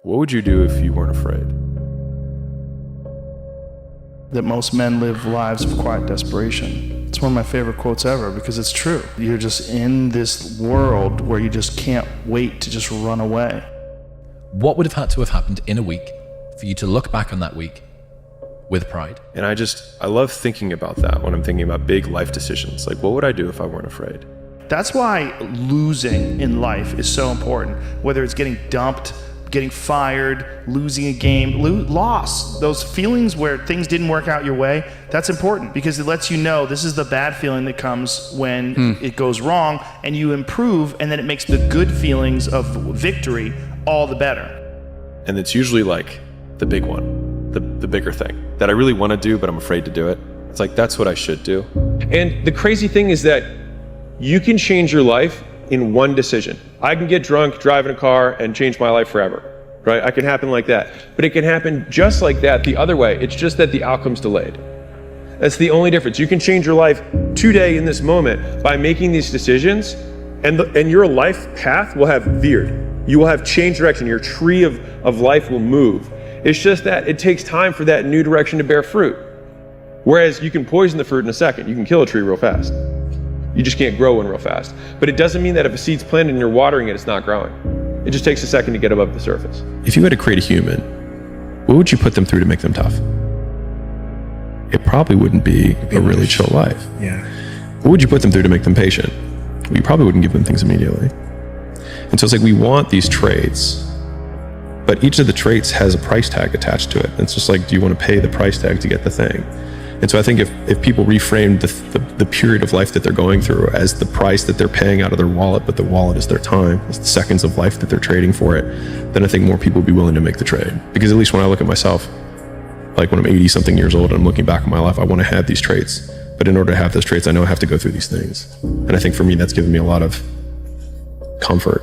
What would you do if you weren't afraid? That most men live lives of quiet desperation. It's one of my favorite quotes ever because it's true. You're just in this world where you just can't wait to just run away. What would have had to have happened in a week for you to look back on that week with pride? And I love thinking about that when I'm thinking about big life decisions. Like, what would I do if I weren't afraid? That's why losing in life is so important. Whether it's getting dumped, getting fired, losing a game, loss, those feelings where things didn't work out your way, that's important because it lets you know this is the bad feeling that comes when it goes wrong, and you improve, and then it makes the good feelings of victory all the better. And it's usually like the big one, the bigger thing that I really want to do, but I'm afraid to do it. It's like, that's what I should do. And the crazy thing is that you can change your life in one decision. I can get drunk, drive in a car, and change my life forever, right? I can happen like that. But it can happen just like that the other way. It's just that the outcome's delayed. That's the only difference. You can change your life today in this moment by making these decisions, and your life path will have veered. You will have changed direction. Your tree of life will move. It's just that it takes time for that new direction to bear fruit. Whereas you can poison the fruit in a second. You can kill a tree real fast. You just can't grow one real fast. But it doesn't mean that if a seed's planted and you're watering it, it's not growing. It just takes a second to get above the surface. If you had to create a human, what would you put them through to make them tough? It probably wouldn't be a really chill life. Yeah. What would you put them through to make them patient? Well, you probably wouldn't give them things immediately. And so it's like, we want these traits, but each of the traits has a price tag attached to it. It's just like, do you want to pay the price tag to get the thing? And so I think if people reframe the period of life that they're going through as the price that they're paying out of their wallet, but the wallet is their time, it's the seconds of life that they're trading for it, then I think more people will be willing to make the trade. Because at least when I look at myself, like when I'm 80 something years old and I'm looking back on my life, I want to have these traits. But in order to have those traits, I know I have to go through these things. And I think for me, that's given me a lot of comfort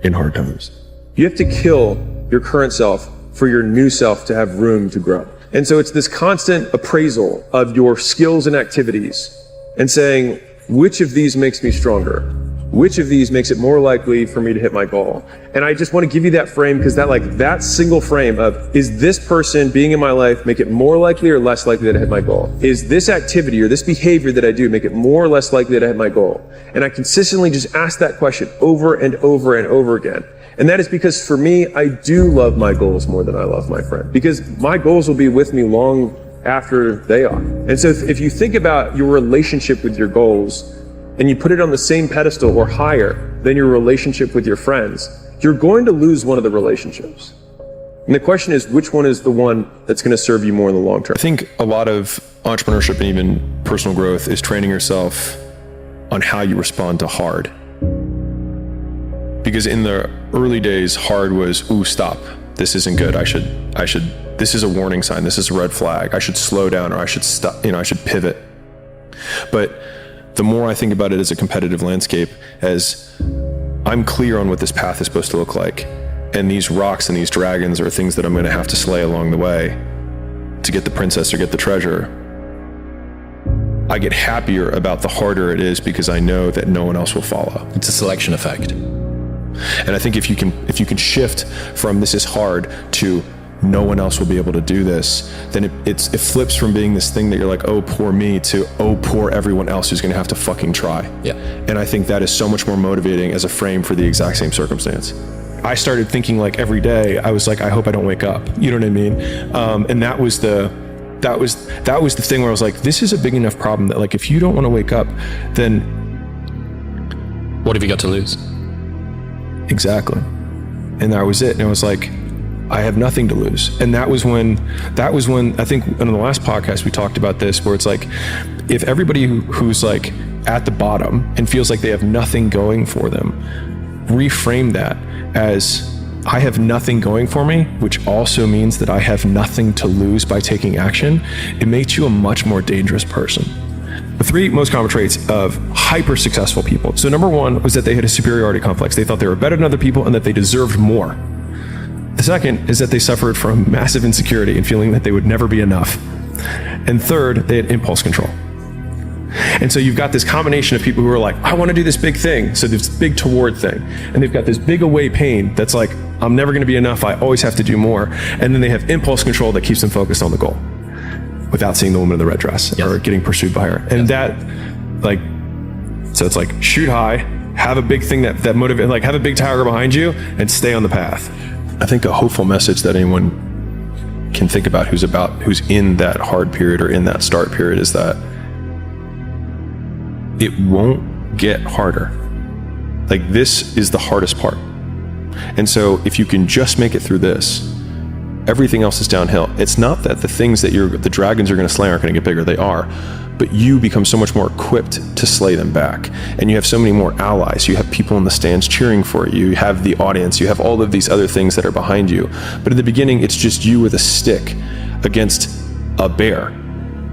in hard times. You have to kill your current self for your new self to have room to grow. And so it's this constant appraisal of your skills and activities and saying, which of these makes me stronger? Which of these makes it more likely for me to hit my goal? And I just want to give you that frame because that single frame of, is this person being in my life make it more likely or less likely that I hit my goal? Is this activity or this behavior that I do make it more or less likely that I hit my goal? And I consistently just ask that question over and over and over again. And that is because for me, I do love my goals more than I love my friend, because my goals will be with me long after they are. And so if you think about your relationship with your goals and you put it on the same pedestal or higher than your relationship with your friends, you're going to lose one of the relationships. And the question is, which one is the one that's going to serve you more in the long term? I think a lot of entrepreneurship and even personal growth is training yourself on how you respond to hard. Because in the early days, hard was, ooh, stop. This isn't good. This is a warning sign. This is a red flag. I should slow down, or I should stop, I should pivot. But the more I think about it as a competitive landscape, as I'm clear on what this path is supposed to look like, and these rocks and these dragons are things that I'm going to have to slay along the way to get the princess or get the treasure, I get happier about the harder it is because I know that no one else will follow. It's a selection effect. And I think if you can shift from this is hard to no one else will be able to do this, then it flips from being this thing that you're like, oh, poor me, to oh, poor everyone else who's going to have to fucking try. Yeah. And I think that is so much more motivating as a frame for the exact same circumstance. I started thinking like every day, I was like, I hope I don't wake up. You know what I mean? And that was the thing where I was like, this is a big enough problem that like, if you don't want to wake up, then what have you got to lose? Exactly. And that was it. And it was like, I have nothing to lose. And that was when I think in the last podcast we talked about this, where it's like, if everybody who's like at the bottom and feels like they have nothing going for them, reframe that as I have nothing going for me, which also means that I have nothing to lose by taking action, it makes you a much more dangerous person. The three most common traits of hyper successful people. So number one was that they had a superiority complex. They thought they were better than other people and that they deserved more. The second is that they suffered from massive insecurity and feeling that they would never be enough. And third, they had impulse control. And so you've got this combination of people who are like, I want to do this big thing. So this big toward thing. And they've got this big away pain that's like, I'm never going to be enough. I always have to do more. And then they have impulse control that keeps them focused on the goal without seeing the woman in the red dress or getting pursued by her. And that, like, so it's like shoot high, have a big thing that motivates, like have a big tiger behind you and stay on the path. I think a hopeful message that anyone can think about who's in that hard period or in that start period is that it won't get harder. Like, this is the hardest part. And so if you can just make it through this, everything else is downhill. It's not that the things that the dragons are going to slay aren't going to get bigger. They are. But you become so much more equipped to slay them back. And you have so many more allies. You have people in the stands cheering for you. You have the audience. You have all of these other things that are behind you. But in the beginning, it's just you with a stick against a bear.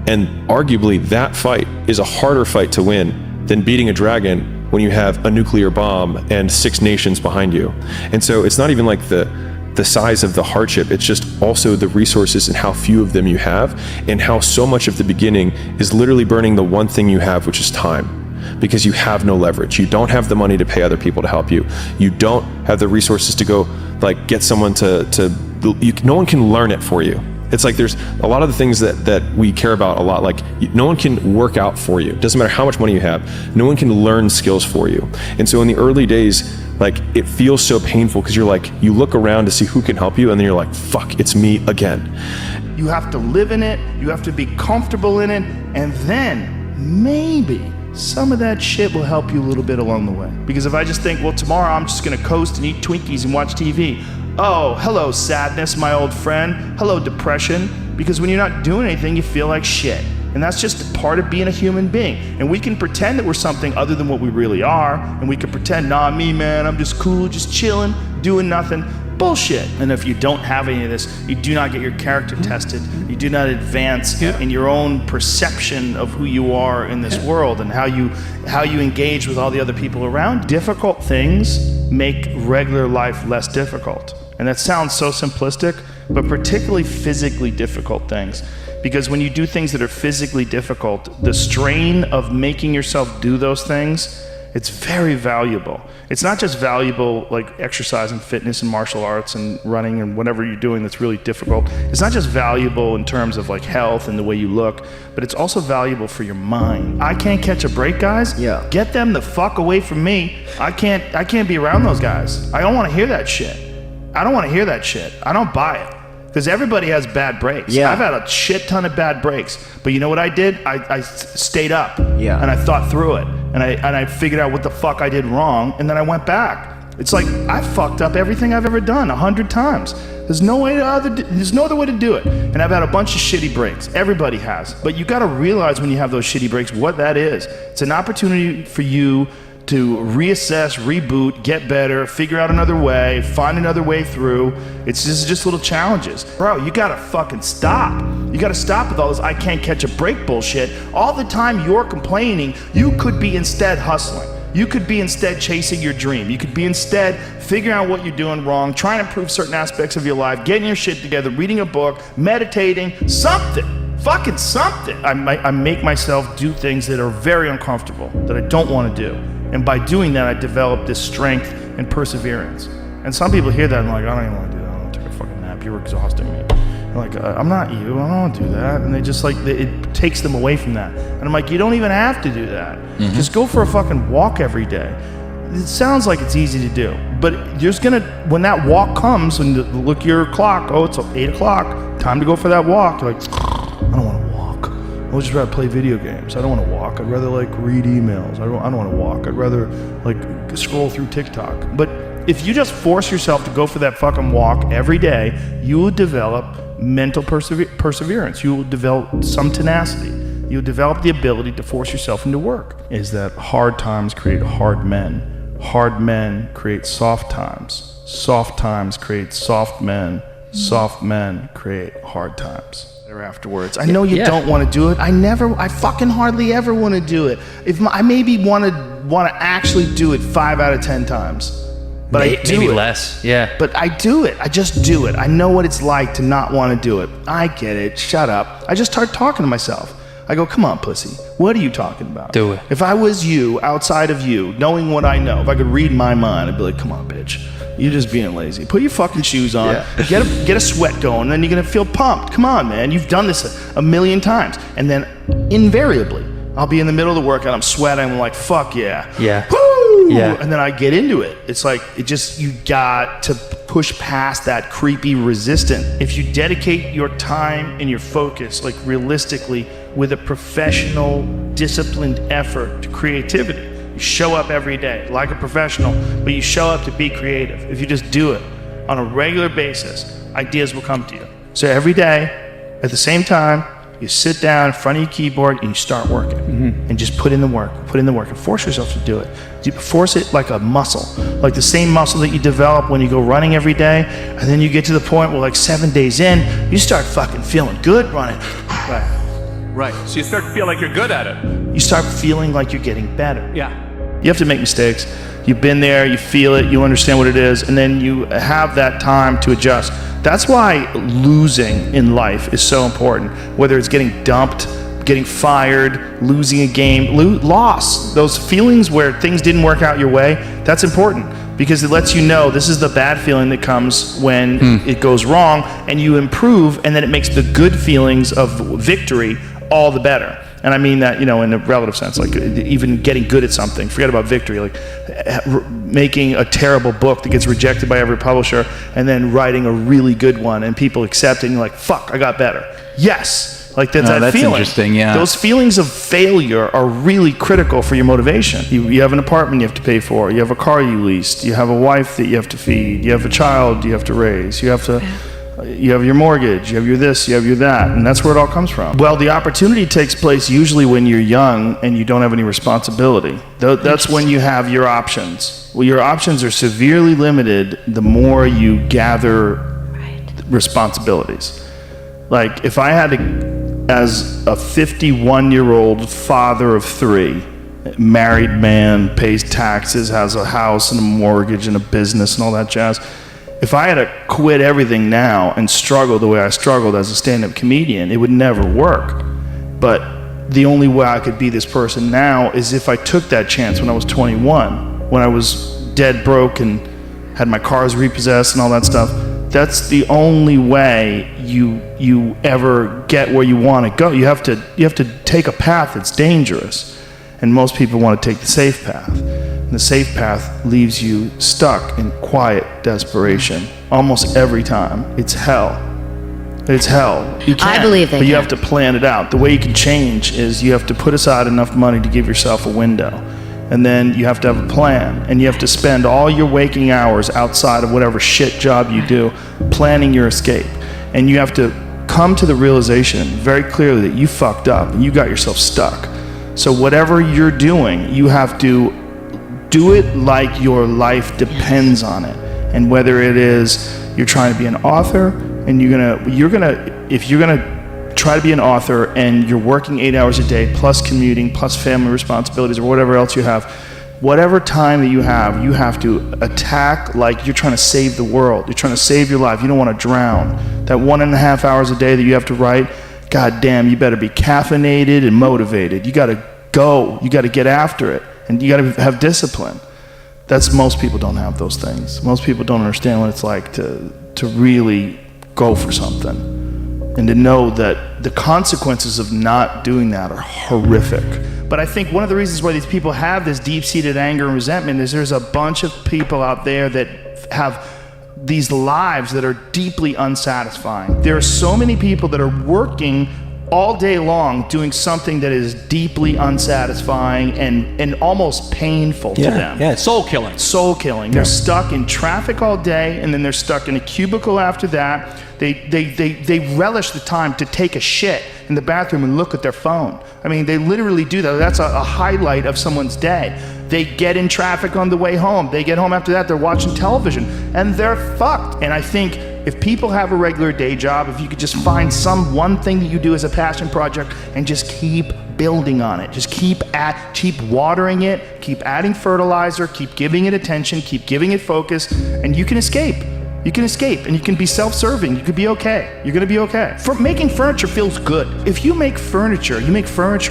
And arguably, that fight is a harder fight to win than beating a dragon when you have a nuclear bomb and 6 nations behind you. And so it's not even like the size of the hardship, it's just also the resources and how few of them you have, and how so much of the beginning is literally burning the one thing you have, which is time, because you have no leverage. You don't have the money to pay other people to help you. You don't have the resources to go like get someone no one can learn it for you. It's like there's a lot of the things that we care about a lot, like no one can work out for you. It doesn't matter how much money you have. No one can learn skills for you. And so in the early days, like it feels so painful because you're like, you look around to see who can help you and then you're like, fuck, it's me again. You have to live in it, you have to be comfortable in it, and then maybe some of that shit will help you a little bit along the way. Because if I just think, well, tomorrow I'm just gonna coast and eat Twinkies and watch TV. Oh, hello sadness, my old friend. Hello depression. Because when you're not doing anything, you feel like shit. And that's just part of being a human being. And we can pretend that we're something other than what we really are. And we can pretend, nah, me, man, I'm just cool, just chilling, doing nothing. Bullshit. And if you don't have any of this, you do not get your character tested. You do not advance in your own perception of who you are in this world and how you engage with all the other people around. Difficult things make regular life less difficult. And that sounds so simplistic, but particularly physically difficult things. Because when you do things that are physically difficult, the strain of making yourself do those things, it's very valuable. It's not just valuable like exercise and fitness and martial arts and running and whatever you're doing that's really difficult. It's not just valuable in terms of like health and the way you look, but it's also valuable for your mind. I can't catch a break, guys. Yeah. Get them the fuck away from me. I can't be around those guys. I don't want to hear that shit. I don't want to hear that shit. I don't buy it. Because everybody has bad breaks. Yeah. I've had a shit ton of bad breaks. But you know what I did? I stayed up. Yeah. And I thought through it. And I figured out what the fuck I did wrong. And then I went back. It's like I fucked up everything I've ever done 100 times. There's no other way to do it. And I've had a bunch of shitty breaks. Everybody has. But you got to realize when you have those shitty breaks what that is. It's an opportunity for you to reassess, reboot, get better, figure out another way, find another way through. It's just little challenges. Bro, you gotta fucking stop. You gotta stop with all this I can't catch a break bullshit. All the time you're complaining, you could be instead hustling. You could be instead chasing your dream. You could be instead figuring out what you're doing wrong, trying to improve certain aspects of your life, getting your shit together, reading a book, meditating, something. Fucking something. I make myself do things that are very uncomfortable, that I don't want to do. And by doing that, I develop this strength and perseverance. And some people hear that and like, I don't even want to do that. I don't take a fucking nap. You're exhausting me. They're like, I'm not you. I don't want to do that. And they just like, it takes them away from that. And I'm like, you don't even have to do that. Mm-hmm. Just go for a fucking walk every day. It sounds like it's easy to do, but when that walk comes and look at your clock, oh, it's 8 o'clock, time to go for that walk. You're like, I don't want to walk. I'll just rather play video games. I don't want to walk. I'd rather like read emails. I don't want to walk. I'd rather like scroll through TikTok. But if you just force yourself to go for that fucking walk every day, you will develop mental perseverance. You will develop some tenacity. You'll develop the ability to force yourself into work. Is that hard times create hard men. Hard men create soft times. Soft times create soft men. Soft men create hard times. Afterwards, I know you don't want to do it. I fucking hardly ever want to do it. I maybe want to actually do it 5 out of 10 times, but I do maybe it. Less. Yeah. But I do it. I just do it. I know what it's like to not want to do it. I get it. Shut up. I just start talking to myself. I go, come on, pussy. What are you talking about? Do it. If I was you, outside of you, knowing what I know, if I could read my mind, I'd be like, come on, bitch. You're just being lazy. Put your fucking shoes on. Yeah. Get a sweat going, and then you're gonna feel pumped. Come on, man. You've done this a million times. And then invariably, I'll be in the middle of the workout, I'm sweating, I'm like, fuck yeah. Yeah. Woo! Yeah. And then I get into it. It's like, you got to push past that creepy resistance. If you dedicate your time and your focus, like realistically, with a professional, disciplined effort to creativity, you show up every day like a professional, but you show up to be creative. If you just do it on a regular basis, ideas will come to you. So every day, at the same time, you sit down in front of your keyboard and you start working. And just put in the work, and force yourself to do it. You force it like a muscle, like the same muscle that you develop when you go running every day, and then you get to the point where like 7 days in, you start fucking feeling good running. Right. So you start to feel like you're good at it. You start feeling like you're getting better. Yeah. You have to make mistakes. You've been there, you feel it, you understand what it is, and then you have that time to adjust. That's why losing in life is so important. Whether it's getting dumped, getting fired, losing a game, loss, those feelings where things didn't work out your way, that's important because it lets you know this is the bad feeling that comes when it goes wrong, and you improve, and then it makes the good feelings of victory all the better. And I mean that, in a relative sense, like even getting good at something, forget about victory, like making a terrible book that gets rejected by every publisher and then writing a really good one and people accept it and you're like, fuck, I got better. Yes. Like that feeling. Interesting, yeah. Those feelings of failure are really critical for your motivation. You have an apartment you have to pay for, you have a car you leased, you have a wife that you have to feed, you have a child you have to raise, you have your mortgage, you have your this, you have your that, and that's where it all comes from. Well, the opportunity takes place usually when you're young and you don't have any responsibility. That's when you have your options. Well, your options are severely limited the more you gather responsibilities. Like, if I had to, as a 51-year-old father of 3, married man, pays taxes, has a house and a mortgage and a business and all that jazz, if I had to quit everything now and struggle the way I struggled as a stand-up comedian, it would never work. But the only way I could be this person now is if I took that chance when I was 21, when I was dead broke and had my cars repossessed and all that stuff. That's the only way you ever get where you want to go. You have to take a path that's dangerous, and most people want to take the safe path. And the safe path leaves you stuck in quiet desperation almost every time. It's hell. It's hell. You can, I believe they but you can. have to plan it out. The way you can change is you have to put aside enough money to give yourself a window. And then you have to have a plan, and you have to spend all your waking hours outside of whatever shit job you do planning your escape. And you have to come to the realization very clearly that you fucked up and you got yourself stuck. So whatever you're doing, you have to do it like your life depends on it. And whether it is you're trying to be an author, and if you're gonna try to be an author and you're working 8 hours a day plus commuting plus family responsibilities or whatever else you have, whatever time that you have to attack like you're trying to save the world. You're trying to save your life. You don't want to drown. That 1.5 hours a day that you have to write, god damn, you better be caffeinated and motivated. You got to go. You got to get after it, and you got to have discipline. Most people don't have those things. Most people don't understand what it's like to really go for something, and to know that the consequences of not doing that are horrific. But I think one of the reasons why these people have this deep-seated anger and resentment is there's a bunch of people out there that have these lives that are deeply unsatisfying. There are so many people that are working all day long doing something that is deeply unsatisfying and almost painful to them. Yeah, soul killing. Soul killing. They're stuck in traffic all day, and then they're stuck in a cubicle after that. They relish the time to take a shit in the bathroom and look at their phone. I mean, they literally do that. That's a highlight of someone's day. They get in traffic on the way home. They get home after that, they're watching television, and they're fucked. And I think if people have a regular day job, if you could just find one thing that you do as a passion project and just keep building on it, just keep watering it, keep adding fertilizer, keep giving it attention, keep giving it focus, and you can escape. You can escape and you can be self-serving. You could be okay. You're gonna be okay. Making furniture feels good. If you make furniture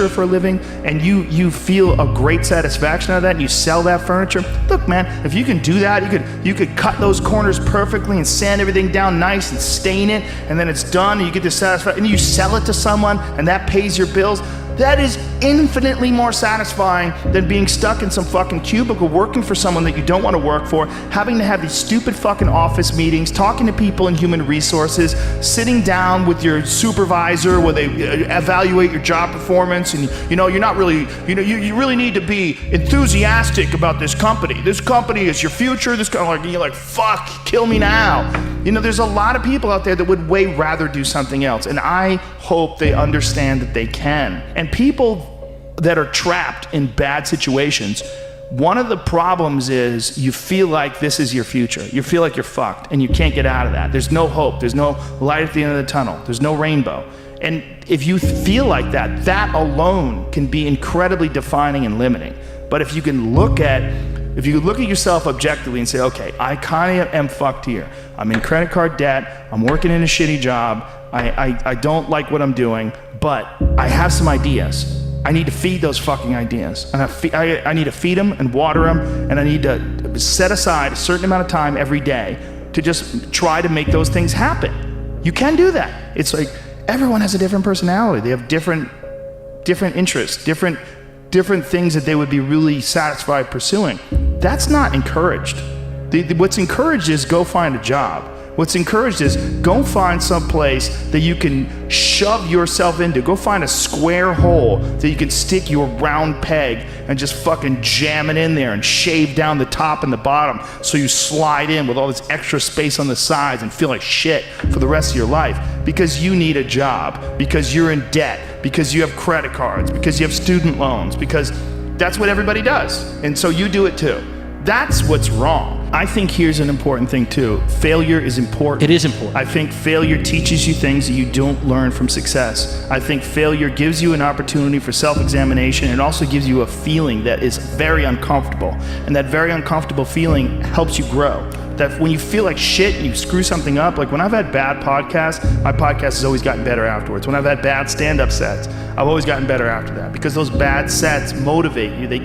for a living and you feel a great satisfaction out of that and you sell that furniture, look man, if you can do that, you could cut those corners perfectly and sand everything down nice and stain it, and then it's done and you get this satisfaction and you sell it to someone and that pays your bills. That is infinitely more satisfying than being stuck in some fucking cubicle working for someone that you don't want to work for, having to have these stupid fucking office meetings, talking to people in human resources, sitting down with your supervisor where they evaluate your job performance, and you're not really, you really need to be enthusiastic about this company. This company is your future. You're like, fuck, kill me now. There's a lot of people out there that would way rather do something else, and I hope they understand that they can. And people that are trapped in bad situations, one of the problems is you feel like this is your future. You feel like you're fucked and you can't get out of that. There's no hope. There's no light at the end of the tunnel. There's no rainbow. And if you feel like that, that alone can be incredibly defining and limiting. But if you look at yourself objectively and say, okay, I kind of am fucked here. I'm in credit card debt. I'm working in a shitty job. I don't like what I'm doing, but I have some ideas. I need to feed those fucking ideas. And I need to feed them and water them, and I need to set aside a certain amount of time every day to just try to make those things happen. You can do that. It's like everyone has a different personality. They have different interests, different things that they would be really satisfied pursuing. That's not encouraged. What's encouraged is go find a job. What's encouraged is go find some place that you can shove yourself into. Go find a square hole that you can stick your round peg and just fucking jam it in there and shave down the top and the bottom so you slide in with all this extra space on the sides and feel like shit for the rest of your life because you need a job, because you're in debt, because you have credit cards, because you have student loans, because that's what everybody does. And so you do it too. That's what's wrong. I think here's an important thing too. Failure is important. It is important. I think failure teaches you things that you don't learn from success. I think failure gives you an opportunity for self-examination. It also gives you a feeling that is very uncomfortable. And that very uncomfortable feeling helps you grow. That when you feel like shit and you screw something up, like when I've had bad podcasts, my podcast has always gotten better afterwards. When I've had bad stand-up sets, I've always gotten better after that because those bad sets motivate you. They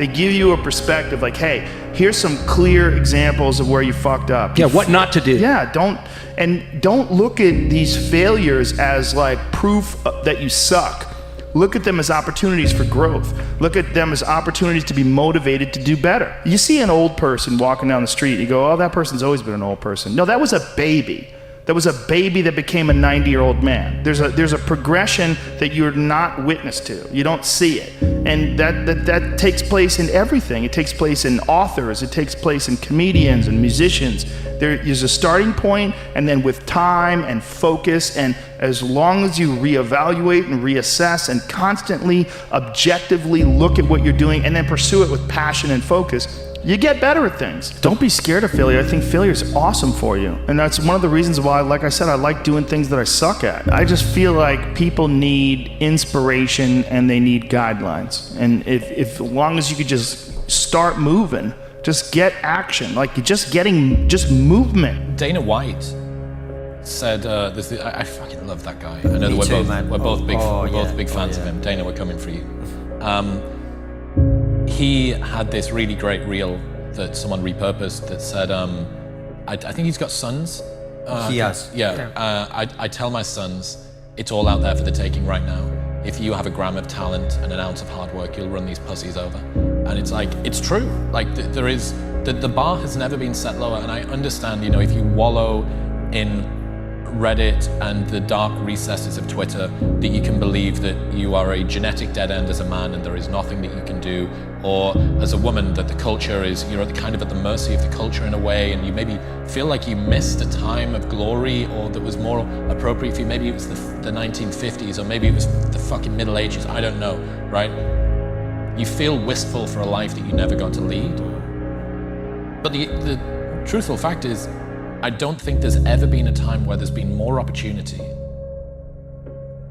give you a perspective like, hey, here's some clear examples of where you fucked up. Yeah, what not to do. Yeah, don't look at these failures as like proof that you suck. Look at them as opportunities for growth. Look at them as opportunities to be motivated to do better. You see an old person walking down the street, you go, oh, that person's always been an old person. No, that was a baby. That was a baby that became a 90-year-old man. There's a progression that you're not witness to. You don't see it. And that takes place in everything. It takes place in authors. It takes place in comedians and musicians. There is a starting point, and then with time and focus, and as long as you reevaluate and reassess and constantly, objectively look at what you're doing and then pursue it with passion and focus, you get better at things. Don't be scared of failure. I think failure is awesome for you. And that's one of the reasons why, like I said, I like doing things that I suck at. I just feel like people need inspiration and they need guidelines. And if as long as you could just start moving, just get action, like just movement. Dana White said, I fucking love that guy. I know that we're both big fans of him. Dana, we're coming for you. He had this really great reel that someone repurposed that said, I think he's got sons. He has. Yeah. I tell my sons, it's all out there for the taking right now. If you have a gram of talent and an ounce of hard work, you'll run these pussies over. And it's like, it's true. Like the bar has never been set lower. And I understand, if you wallow in Reddit and the dark recesses of Twitter, that you can believe that you are a genetic dead end as a man and there is nothing that you can do, or as a woman that the culture is, you're kind of at the mercy of the culture in a way, and you maybe feel like you missed a time of glory or that was more appropriate for you. Maybe it was the 1950s, or maybe it was the fucking Middle Ages, I don't know, right? You feel wistful for a life that you never got to lead. But the truthful fact is, I don't think there's ever been a time where there's been more opportunity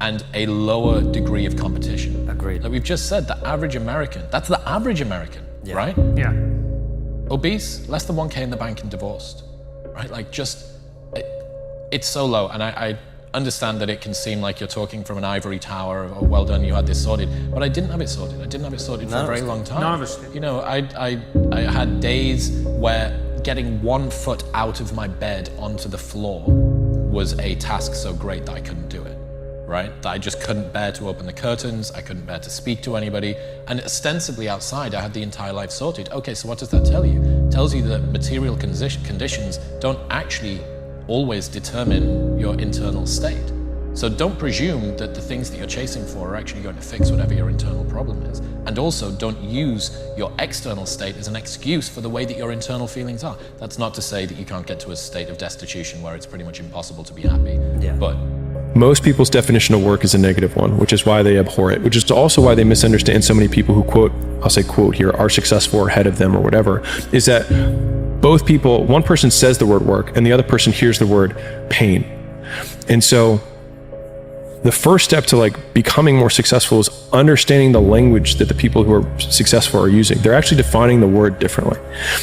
and a lower degree of competition. Agreed. Like we've just said, the average American, that's the average American, right? Yeah. Obese, less than 1K in the bank and divorced. right? Like it's so low. And I understand that it can seem like you're talking from an ivory tower, or well done, you had this sorted, but I didn't have it sorted. I didn't have it sorted for a very long time. None of us did. You know, I had days where getting 1 foot out of my bed onto the floor was a task so great that I couldn't do it, right? That I just couldn't bear to open the curtains, I couldn't bear to speak to anybody, and ostensibly outside I had the entire life sorted. Okay, so what does that tell you? It tells you that material conditions don't actually always determine your internal state. So don't presume that the things that you're chasing for are actually going to fix whatever your internal problem is. And also don't use your external state as an excuse for the way that your internal feelings are. That's not to say that you can't get to a state of destitution where it's pretty much impossible to be happy. Yeah. But Most people's definition of work is a negative one, which is why they abhor it, which is also why they misunderstand so many people who quote, I'll say quote here, are successful or ahead of them or whatever, is that both people, one person says the word work and the other person hears the word pain. And so the first step to like becoming more successful is understanding the language that the people who are successful are using. They're actually defining the word differently.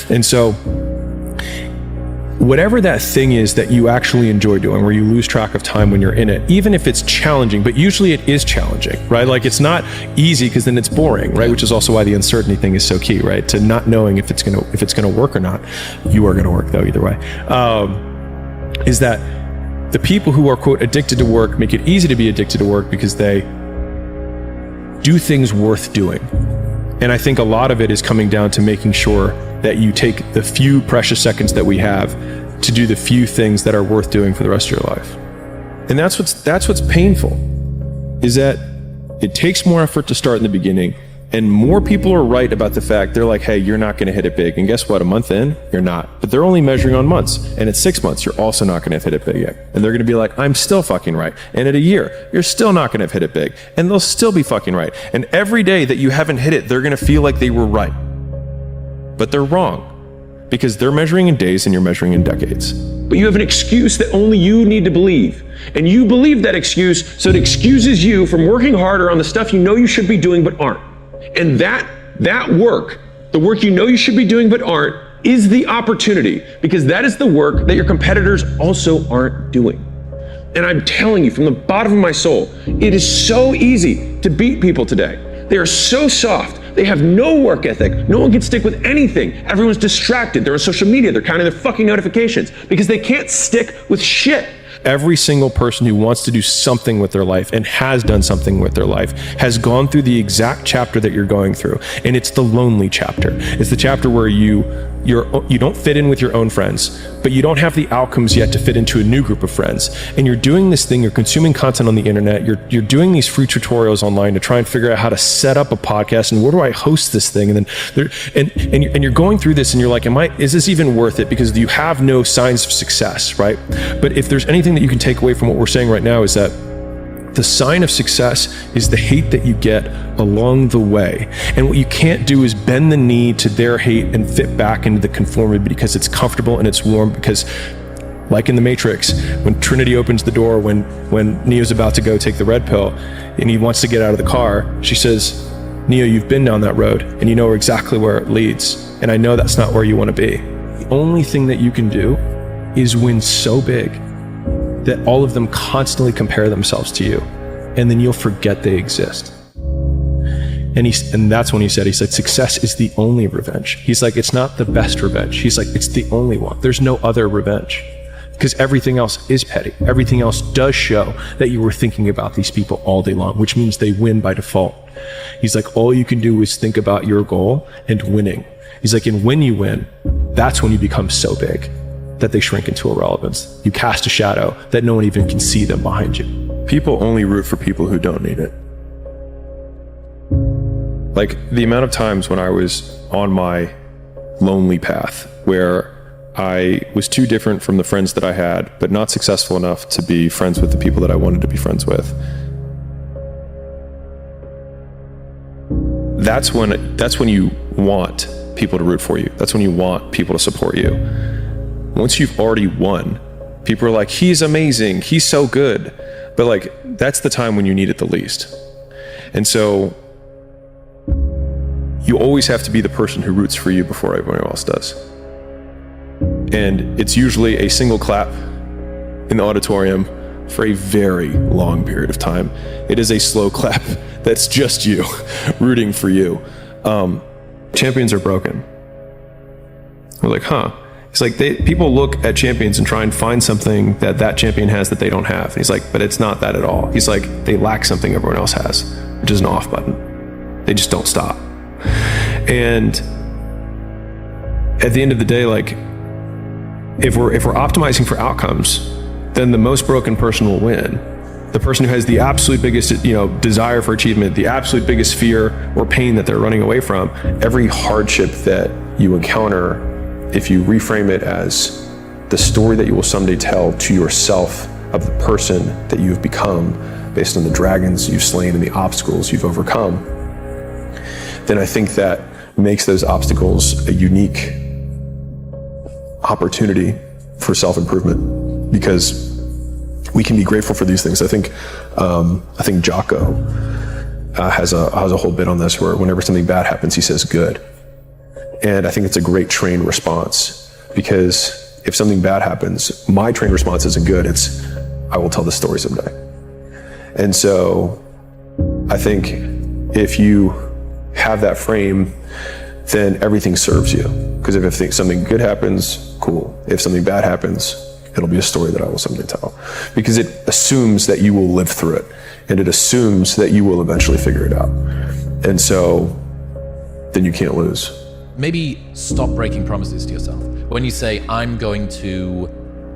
And so whatever that thing is that you actually enjoy doing, where you lose track of time when you're in it, even if it's challenging, but usually it is challenging, right? Like it's not easy because then it's boring, right? Which is also why the uncertainty thing is so key, right? To not knowing if it's gonna work or not. You are gonna work though, either way. Is that the people who are quote addicted to work make it easy to be addicted to work because they do things worth doing. And I think a lot of it is coming down to making sure that you take the few precious seconds that we have to do the few things that are worth doing for the rest of your life. And that's what's painful, is that it takes more effort to start in the beginning, and more people are right about the fact, they're like, hey, you're not gonna hit it big. And guess what, a month in, you're not. But they're only measuring on months. And at 6 months, you're also not gonna hit it big yet. And they're gonna be like, I'm still fucking right. And at a year, you're still not gonna hit it big. And they'll still be fucking right. And every day that you haven't hit it, they're gonna feel like they were right. But they're wrong, because they're measuring in days and you're measuring in decades. But you have an excuse that only you need to believe. And you believe that excuse, so it excuses you from working harder on the stuff you know you should be doing but aren't. And that work, the work you know you should be doing but aren't, is the opportunity, because that is the work that your competitors also aren't doing. And I'm telling you from the bottom of my soul, it is so easy to beat people today. They are so soft. They have no work ethic. No one can stick with anything. Everyone's distracted. They're on social media. They're counting their fucking notifications because they can't stick with shit. Every single person who wants to do something with their life and has done something with their life has gone through the exact chapter that you're going through. And it's the lonely chapter. It's the chapter where you don't fit in with your own friends, but you don't have the outcomes yet to fit into a new group of friends. And you're doing this thing, you're consuming content on the internet, you're doing these free tutorials online to try and figure out how to set up a podcast and where do I host this thing? And then you're going through this and you're like, is this even worth it? Because you have no signs of success, right? But if there's anything that you can take away from what we're saying right now, is that the sign of success is the hate that you get along the way. And what you can't do is bend the knee to their hate and fit back into the conformity because it's comfortable and it's warm. Because like in the Matrix, when Trinity opens the door, when Neo's about to go take the red pill and he wants to get out of the car, she says, Neo, you've been down that road and you know exactly where it leads. And I know that's not where you want to be. The only thing that you can do is win so big that all of them constantly compare themselves to you, and then you'll forget they exist. And that's when he said, success is the only revenge. He's like, it's not the best revenge. He's like, it's the only one. There's no other revenge, because everything else is petty. Everything else does show that you were thinking about these people all day long, which means they win by default. He's like, all you can do is think about your goal and winning. He's like, and when you win, that's when you become so big that they shrink into irrelevance. You cast a shadow that no one even can see them behind you. People only root for people who don't need it. Like the amount of times when I was on my lonely path where I was too different from the friends that I had, but not successful enough to be friends with the people that I wanted to be friends with. That's when you want people to root for you. That's when you want people to support you. Once you've already won, people are like, he's amazing, he's so good. But like, that's the time when you need it the least. And so you always have to be the person who roots for you before everyone else does. And it's usually a single clap in the auditorium for a very long period of time. It is a slow clap that's just you rooting for you. Champions are broken. We're like, huh? It's like people look at champions and try and find something that champion has that they don't have. And he's like, but it's not that at all. He's like, they lack something everyone else has, which is an off button. They just don't stop. And at the end of the day, like, if we're optimizing for outcomes, then the most broken person will win. The person who has the absolute biggest, desire for achievement, the absolute biggest fear or pain that they're running away from, every hardship that you encounter, if you reframe it as the story that you will someday tell to yourself of the person that you've become based on the dragons you've slain and the obstacles you've overcome, then I think that makes those obstacles a unique opportunity for self-improvement, because we can be grateful for these things. I think Jocko has a whole bit on this where whenever something bad happens, he says good. And I think it's a great trained response, because if something bad happens, my trained response isn't good. It's, I will tell this story someday. And so I think if you have that frame, then everything serves you. Because if something good happens, cool. If something bad happens, it'll be a story that I will someday tell. Because it assumes that you will live through it. And it assumes that you will eventually figure it out. And so then you can't lose. Maybe stop breaking promises to yourself. When you say, I'm going to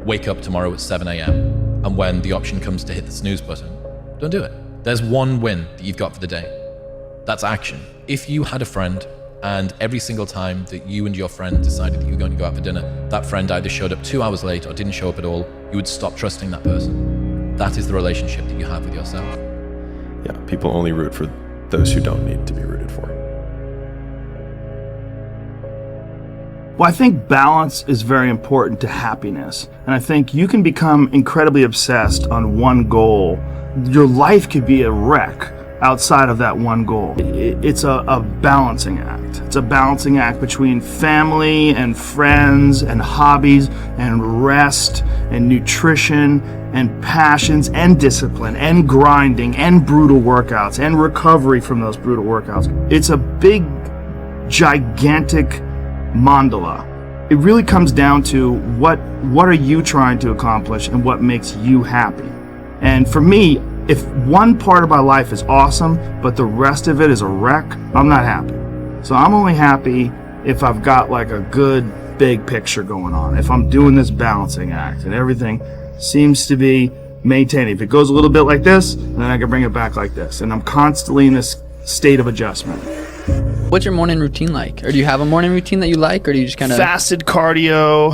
wake up tomorrow at 7 a.m. and when the option comes to hit the snooze button, don't do it. There's one win that you've got for the day. That's action. If you had a friend and every single time that you and your friend decided that you were going to go out for dinner, that friend either showed up 2 hours late or didn't show up at all, you would stop trusting that person. That is the relationship that you have with yourself. Yeah, people only root for those who don't need to be rooted for. Well, I think balance is very important to happiness. And I think you can become incredibly obsessed on one goal. Your life could be a wreck outside of that one goal. It's a balancing act. It's a balancing act between family and friends and hobbies and rest and nutrition and passions and discipline and grinding and brutal workouts and recovery from those brutal workouts. It's a big, gigantic mandala. It really comes down to what are you trying to accomplish and what makes you happy. And for me, if one part of my life is awesome, but the rest of it is a wreck, I'm not happy. So I'm only happy if I've got like a good big picture going on. If I'm doing this balancing act and everything seems to be maintaining. If it goes a little bit like this, then I can bring it back like this. And I'm constantly in this state of adjustment. What's your morning routine like? Or do you have a morning routine that you like, or do you just kind of... Fasted cardio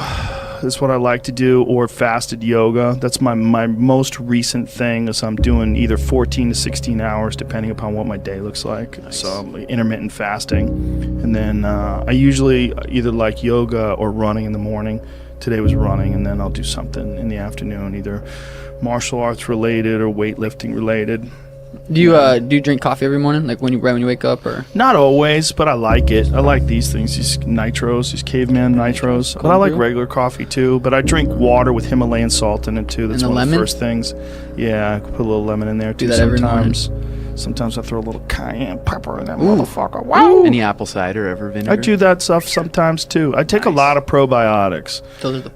is what I like to do, or fasted yoga. That's my most recent thing, is I'm doing either 14 to 16 hours, depending upon what my day looks like. Nice. So intermittent fasting. And then I usually either like yoga or running in the morning. Today was running, and then I'll do something in the afternoon, either martial arts related or weightlifting related. Do you drink coffee every morning, like right when you wake up, or? Not always, but I like it. I like these things, these nitros, these caveman nitros. But I like regular coffee too. But I drink water with Himalayan salt in it too. That's one of the first things. Yeah, I put a little lemon in there too. Do that sometimes. Every morning? Sometimes I throw a little cayenne pepper in that motherfucker. Wow! Any apple cider ever vinegar? I do that stuff sometimes too. I take a lot of probiotics.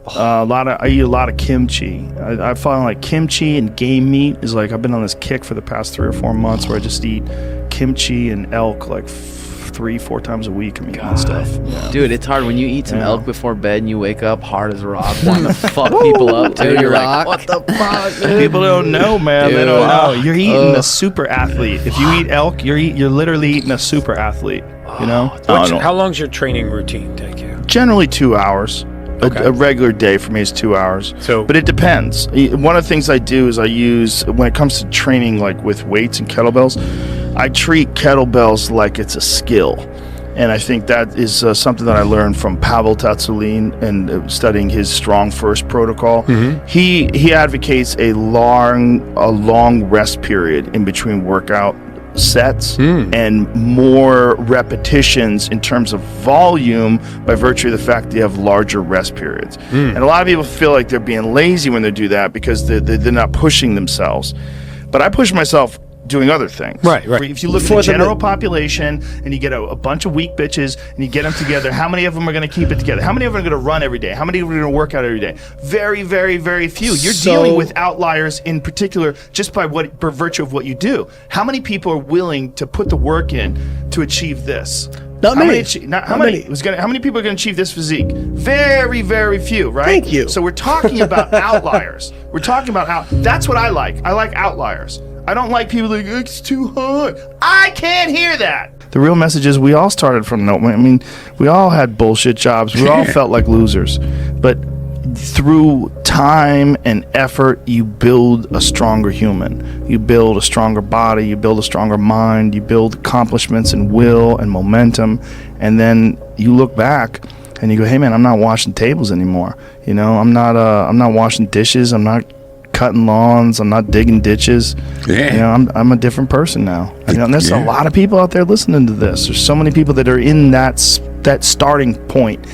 I eat a lot of kimchi. I find like kimchi and game meat is like, I've been on this kick for the past 3 or 4 months where I just eat kimchi and elk like 3-4 times a week. I'm eating stuff. Yeah. Dude, it's hard when you eat some elk before bed and you wake up hard as a rock, wanting to fuck people up too. You're like, what the fuck, dude? People don't know, man. Dude, they don't know. You're eating a super athlete. If you eat elk, you're literally eating a super athlete. You know? How long's your training routine take you? Generally 2 hours. Okay. A regular day for me is 2 hours. But it depends. One of the things I do is I use, when it comes to training like with weights and kettlebells, I treat kettlebells like it's a skill. And I think that is something that I learned from Pavel Tsatsouline and studying his Strong First protocol. Mm-hmm. He advocates a long rest period in between workout sets and more repetitions in terms of volume by virtue of the fact that you have larger rest periods. And a lot of people feel like they're being lazy when they do that because they're not pushing themselves. But I push myself doing other things. Right. If you look at the general population and you get a bunch of weak bitches and you get them together, how many of them are going to keep it together? How many of them are going to run every day? How many of them are going to work out every day? Very, very, very few. You're dealing with outliers in particular just by virtue of what you do. How many people are willing to put the work in to achieve this? Not many. How many people are going to achieve this physique? Very, very few, right? Thank you. So we're talking about outliers. We're talking about that's what I like. I like outliers. I don't like people like, it's too hard. I can't hear that. The real message is we all started from nowhere. I mean, we all had bullshit jobs. We all felt like losers. But through time and effort, you build a stronger human. You build a stronger body. You build a stronger mind. You build accomplishments and will and momentum. And then you look back and you go, hey man, I'm not washing tables anymore. You know, I'm not washing dishes. I'm not cutting lawns. I'm not digging ditches. Yeah. You know, I'm a different person now. You know, and there's a lot of people out there listening to this. There's so many people that are in that starting point.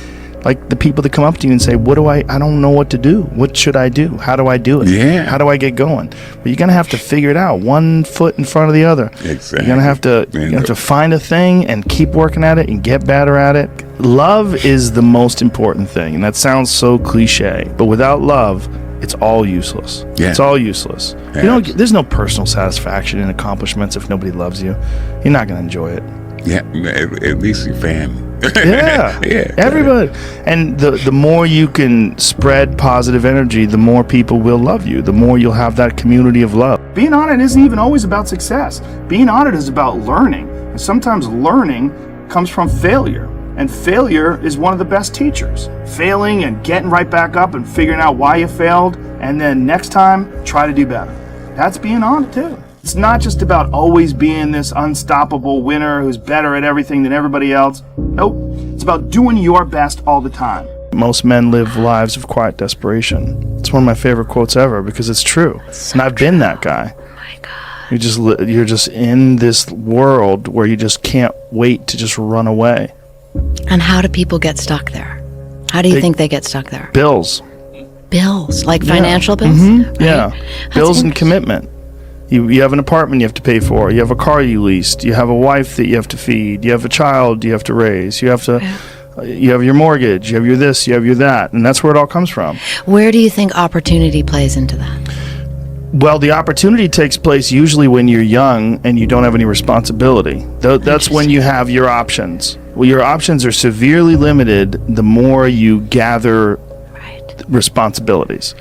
Like the people that come up to you and say, I don't know what to do. What should I do? How do I do it? Yeah. How do I get going? But you're going to have to figure it out, one foot in front of the other. Exactly. You're going to have to find a thing and keep working at it and get better at it. Love is the most important thing. And that sounds so cliche, but without love, it's all useless. Yeah. It's all useless. Yeah. There's no personal satisfaction in accomplishments if nobody loves you. You're not going to enjoy it. Yeah, at least your family. Yeah, everybody. And the more you can spread positive energy, the more people will love you. The more you'll have that community of love. Being on it isn't even always about success. Being on it is about learning. And sometimes learning comes from failure. And failure is one of the best teachers. Failing and getting right back up and figuring out why you failed, and then next time, try to do better. That's being on it too. It's not just about always being this unstoppable winner who's better at everything than everybody else. Nope. It's about doing your best all the time. Most men live lives of quiet desperation. It's one of my favorite quotes ever because it's true. And I've been that guy. Oh my God. You're just in this world where you just can't wait to just run away. And how do people get stuck there? How do you think they get stuck there? Bills. Bills, like financial bills? Mm-hmm. Right? Yeah. Bills and commitment. You have an apartment you have to pay for. You have a car you leased. You have a wife that you have to feed. You have a child you have to raise. You have your mortgage. You have your this. You have your that. And that's where it all comes from. Where do you think opportunity plays into that? Well, the opportunity takes place usually when you're young and you don't have any responsibility. That's when you have your options. Well, your options are severely limited the more you gather responsibilities.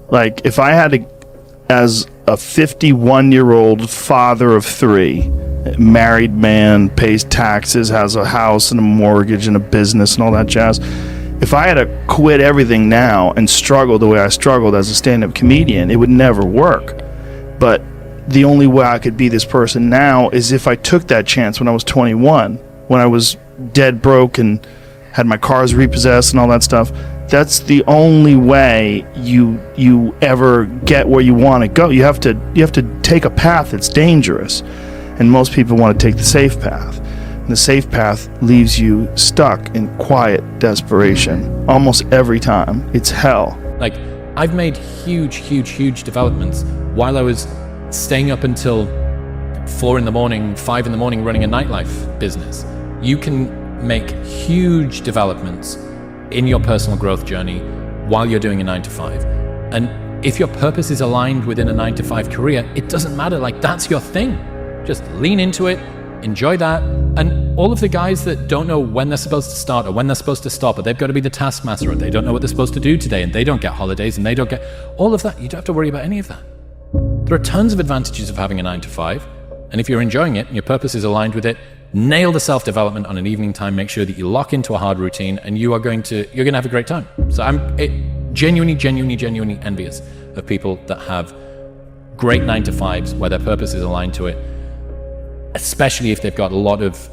Like if I had to, as a 51-year-old father of 3, married man, pays taxes, has a house and a mortgage and a business and all that jazz, if I had to quit everything now and struggle the way I struggled as a stand-up comedian, it would never work. But the only way I could be this person now is if I took that chance when I was 21, when I was dead broke and had my cars repossessed and all that stuff. That's the only way you ever get where you want to go. You have to take a path that's dangerous, and most people want to take the safe path. And the safe path leaves you stuck in quiet desperation almost every time. It's hell. Like, I've made huge developments while I was staying up until 4 in the morning, 5 in the morning running a nightlife business. You can make huge developments in your personal growth journey while you're doing a 9-to-5. And if your purpose is aligned within a 9-to-5 career, it doesn't matter. Like, that's your thing. Just lean into it, enjoy that. And all of the guys that don't know when they're supposed to start or when they're supposed to stop, or they've got to be the taskmaster, or they don't know what they're supposed to do today, and they don't get holidays, and they don't get all of that, you don't have to worry about any of that. There are tons of advantages of having a 9-to-5. And if you're enjoying it and your purpose is aligned with it, nail the self-development on an evening time. Make sure that you lock into a hard routine, and you're going to have a great time. So I'm genuinely envious of people that have great 9-to-5s where their purpose is aligned to it, especially if they've got a lot of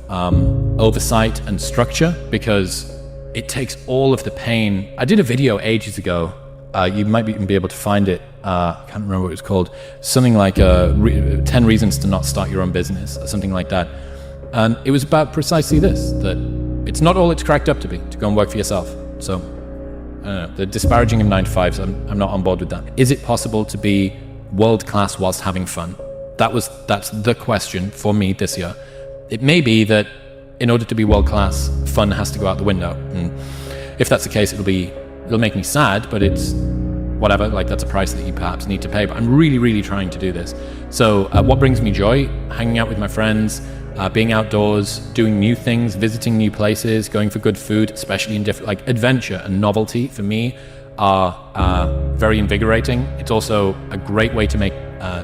oversight and structure, because it takes all of the pain. I did a video ages ago. You might even be able to find it I can't remember what it was called, something like 10 Reasons to Not Start Your Own Business, or something like that. And it was about precisely this, that it's not all it's cracked up to be, to go and work for yourself. So, I don't know, the disparaging of 9 to 5s, I'm not on board with that. Is it possible to be world-class whilst having fun? That's the question for me this year. It may be that in order to be world-class, fun has to go out the window. And if that's the case, it'll make me sad, but it's whatever, like that's a price that you perhaps need to pay. But I'm really, really trying to do this. So what brings me joy? Hanging out with my friends, being outdoors, doing new things, visiting new places, going for good food, especially in different, like adventure and novelty for me are very invigorating. It's also a great way to make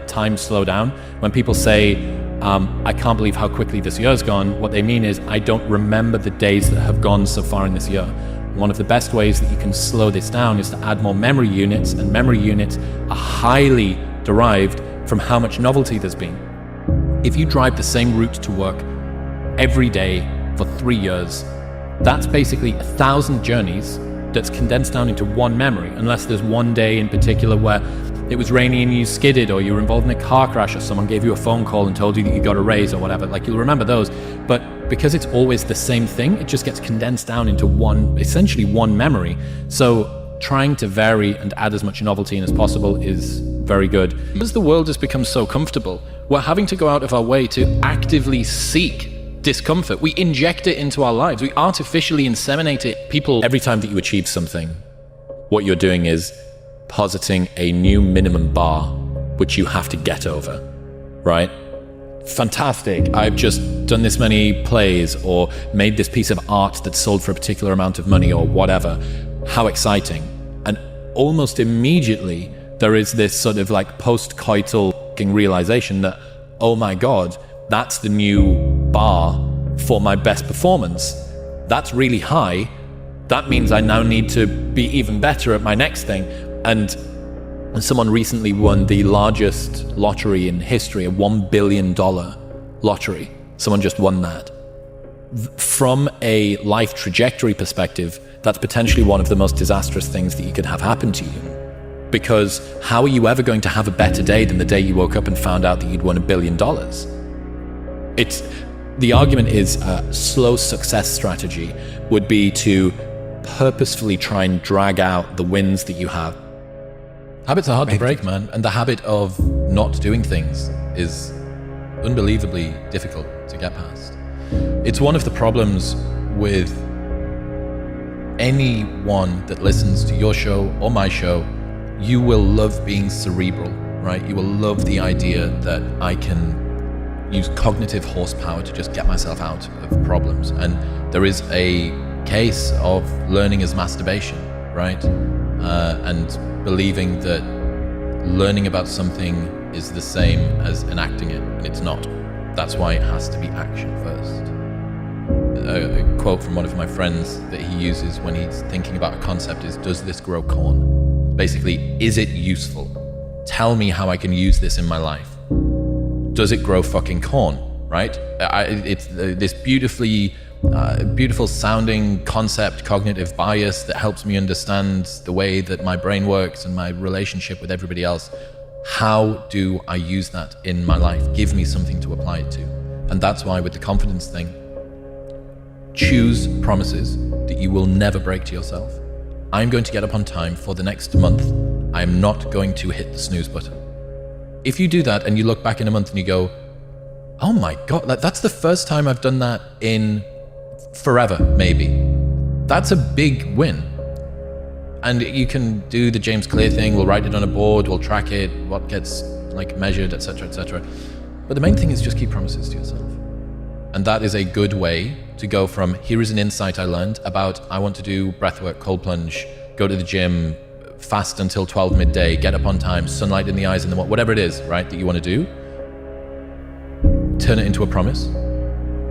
time slow down. When people say, I can't believe how quickly this year's gone, what they mean is, I don't remember the days that have gone so far in this year. One of the best ways that you can slow this down is to add more memory units, and memory units are highly derived from how much novelty there's been. If you drive the same route to work every day for 3 years, that's basically 1,000 journeys that's condensed down into one memory, unless there's one day in particular where it was rainy and you skidded, or you were involved in a car crash, or someone gave you a phone call and told you that you got a raise or whatever. Like, you'll remember those. But because it's always the same thing, it just gets condensed down into essentially one memory. So trying to vary and add as much novelty in as possible is very good. Because the world has become so comfortable, we're having to go out of our way to actively seek discomfort. We inject it into our lives. We artificially inseminate it. People, every time that you achieve something, what you're doing is positing a new minimum bar which you have to get over, right? Fantastic, I've just done this many plays or made this piece of art that's sold for a particular amount of money or whatever. How exciting. And almost immediately there is this sort of like post-coital realization that, oh my God, that's the new bar for my best performance. That's really high. That means I now need to be even better at my next thing. And someone recently won the largest lottery in history, a $1 billion lottery. Someone just won that. From a life trajectory perspective, that's potentially one of the most disastrous things that you could have happen to you. Because how are you ever going to have a better day than the day you woke up and found out that you'd won $1 billion? The argument is a slow success strategy would be to purposefully try and drag out the wins that you have. Habits are hard to break, man, and the habit of not doing things is unbelievably difficult to get past. It's one of the problems with anyone that listens to your show or my show. You will love being cerebral, right? You will love the idea that I can use cognitive horsepower to just get myself out of problems. And there is a case of learning as masturbation, right? And believing that learning about something is the same as enacting it, and it's not. That's why it has to be action first. A quote from one of my friends that he uses when he's thinking about a concept is, does this grow corn? Basically, is it useful? Tell me how I can use this in my life. Does it grow fucking corn, right? It's this beautiful sounding concept, cognitive bias that helps me understand the way that my brain works and my relationship with everybody else. How do I use that in my life? Give me something to apply it to. And that's why with the confidence thing, choose promises that you will never break to yourself. I'm going to get up on time for the next month. I'm not going to hit the snooze button. If you do that and you look back in a month and you go, oh my God, that's the first time I've done that in forever, maybe. That's a big win. And you can do the James Clear thing. We'll write it on a board, we'll track it, what gets like measured, etc., etc. But the main thing is just keep promises to yourself. And that is a good way to go from, here is an insight I learned about, I want to do breathwork, cold plunge, go to the gym, fast until 12 midday, get up on time, sunlight in the eyes, and then whatever it is, right, that you want to do, turn it into a promise.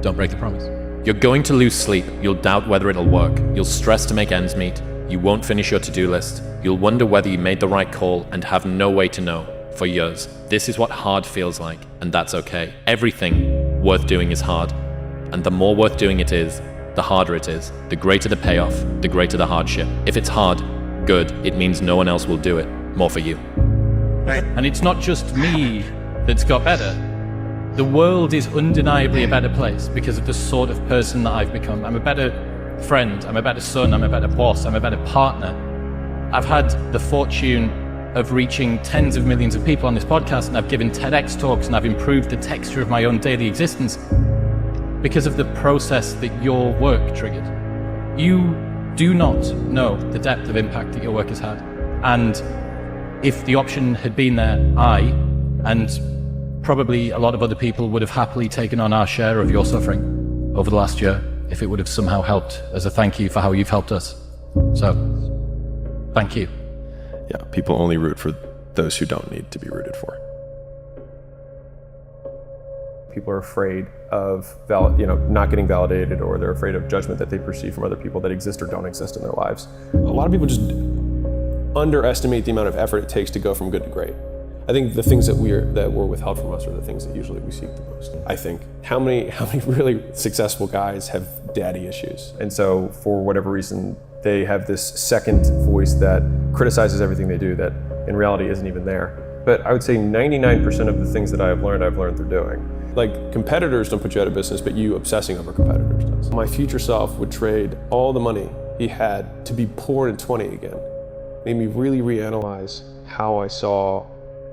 Don't break the promise. You're going to lose sleep. You'll doubt whether it'll work. You'll stress to make ends meet. You won't finish your to-do list. You'll wonder whether you made the right call and have no way to know for years. This is what hard feels like, and that's okay. Everything worth doing is hard. And the more worth doing it is, the harder it is. The greater the payoff, the greater the hardship. If it's hard, good. It means no one else will do it. More for you. Right. And it's not just me that's got better. The world is undeniably a better place because of the sort of person that I've become. I'm a better friend, I'm a better son, I'm a better boss, I'm a better partner. I've had the fortune of reaching tens of millions of people on this podcast, and I've given TEDx talks, and I've improved the texture of my own daily existence because of the process that your work triggered. You do not know the depth of impact that your work has had. And if the option had been there, I, and probably a lot of other people, would have happily taken on our share of your suffering over the last year if it would have somehow helped as a thank you for how you've helped us. So, thank you. Yeah, people only root for those who don't need to be rooted for. People are afraid of not getting validated, or they're afraid of judgment that they perceive from other people that exist or don't exist in their lives. A lot of people just underestimate the amount of effort it takes to go from good to great. I think the things that were withheld from us are the things that usually we seek the most. I think how many really successful guys have daddy issues, and so for whatever reason they have this second voice that criticizes everything they do that in reality isn't even there. But I would say 99% of the things that I've learned through doing. Like, competitors don't put you out of business, but you obsessing over competitors does. My future self would trade all the money he had to be poor and 20 again. Made me really reanalyze how I saw